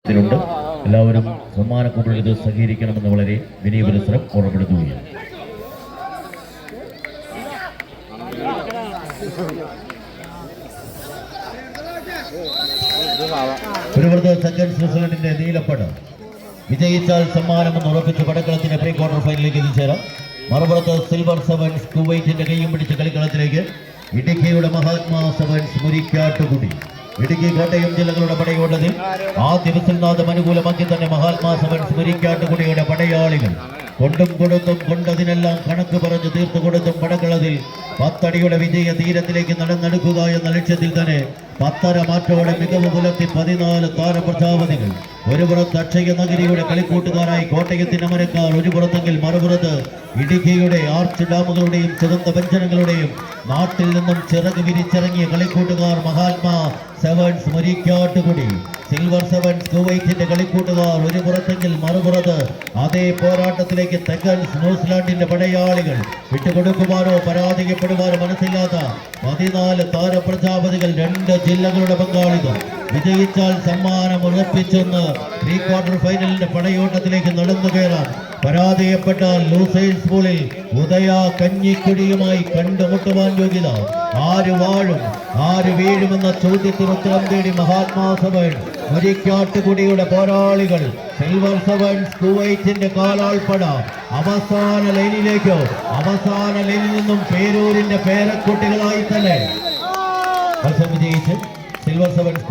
ുണ്ട് എല്ലാവരും സമ്മാനക്കൂടുതൽ ഇത് സഹകരിക്കണമെന്ന് വളരെ വിനയപുരസ്സരം ഓർമ്മപ്പെടുത്തുകയാണ്. സെക്കൻഡ് നീലപ്പട വിജയിച്ചാൽ സമ്മാനമെന്ന് ഉറപ്പിച്ച് പടക്കളത്തിന്റെ പ്രീ ക്വാർട്ടർ ഫൈനലിലേക്ക് എത്തിച്ചേരാം. മറുപുറത്ത് സിൽവർ സെവൻസ് കുവൈറ്റിന്റെ കൈയും പിടിച്ച കളിക്കളത്തിലേക്ക് ഇടുക്കിയുടെ മഹാത്മാ സെവൻസ് മുരിക്കാട്ടുകുടി. ഇടുക്കി കോട്ടയം ജില്ലകളുടെ പടയോട്ടത്തിൽ ആദ്യ വിസിൽനാഥം അനുകൂലമാക്കി തന്നെ മഹാത്മാ സെവൻസ് മുരിക്കാട്ടുകുടിയുടെ പടയാളികൾ കൊണ്ടും കൊടുത്തും കൊണ്ടതിനെല്ലാം കണക്ക് പറഞ്ഞു തീർത്തു കൊടുത്തും പടക്കളത്തിൽ 10 അടിയുടെ വിജയ തീരത്തിലേക്ക് നടന്നെടുക്കുക എന്ന ലക്ഷ്യത്തിൽ തന്നെ 10 മാറ്റോടെ മികവ് പുലർത്തി 14 താരപ്രജാപതികൾ. ഒരു പുറത്ത് അക്ഷയ നഗരിയുടെ കളിക്കൂട്ടുകാരായി കോട്ടയത്തിന്റെ മരക്കാർ, ഒരു പുറത്തെങ്കിൽ മറുപുറത്ത് ഇടുക്കിയുടെ ആർച്ച് ഡാമുകളുടെയും സുഗന്ധ വ്യഞ്ജനങ്ങളുടെയും നാട്ടിൽ നിന്നും ചിറക് വിരിച്ചിറങ്ങിയ കളിക്കൂട്ടുകാർ Mahatma sevens Murikkattukudi. Silver sevens കുവൈറ്റിന്റെ കളിക്കൂട്ടുകാർ ഒരു പുറത്തെങ്കിൽ മറുപുറത്ത് അതേ പോരാട്ടത്തിലേക്ക് തെക്കൻസ് ന്യൂസിലാൻഡിന്റെ പടയാളികൾ. വിട്ടുകൊടുക്കുവാനോ പരാജയപ്പെടുവാനോ മനസ്സില്ലാത്ത 14 താരപ്രജാപതികൾ. 2 ജില്ലകളുടെ പങ്കാളികൾ. വിജയിച്ചാൽ സമ്മാനം ഉറപ്പിച്ചെന്ന് പ്രീ ക്വാർട്ടർ ഫൈനലിന്റെ പടയോട്ടത്തിലേക്ക് നടന്നു കയറാൻ, പരാജയപ്പെട്ടാൽ ലൂസേഴ്സ് പൂളിൽ ഉദയ കഞ്ഞിക്കുടിയുമായി കണ്ടുമുട്ടുവാൻ യോഗ്യത. ആര് വാഴും ആര് വീഴുമെന്ന ചോദ്യത്തിന് ഉത്തരം തേടി മഹാത്മാ സെവൻസ് മുരിക്കാട്ടുകുടിയുടെ പോരാളികൾ സിൽവർ സെവൻസ് കുവൈറ്റിന്റെ കാലാൾപ്പട അവസാന ലൈനിലേക്ക്, അവസാന ലൈനിൽ നിന്നും പേരൂരിന്റെ പേരക്കുട്ടികളായി തന്നെ മത്സരം വിജയിച്ച് സിൽവർ സെവൻസ്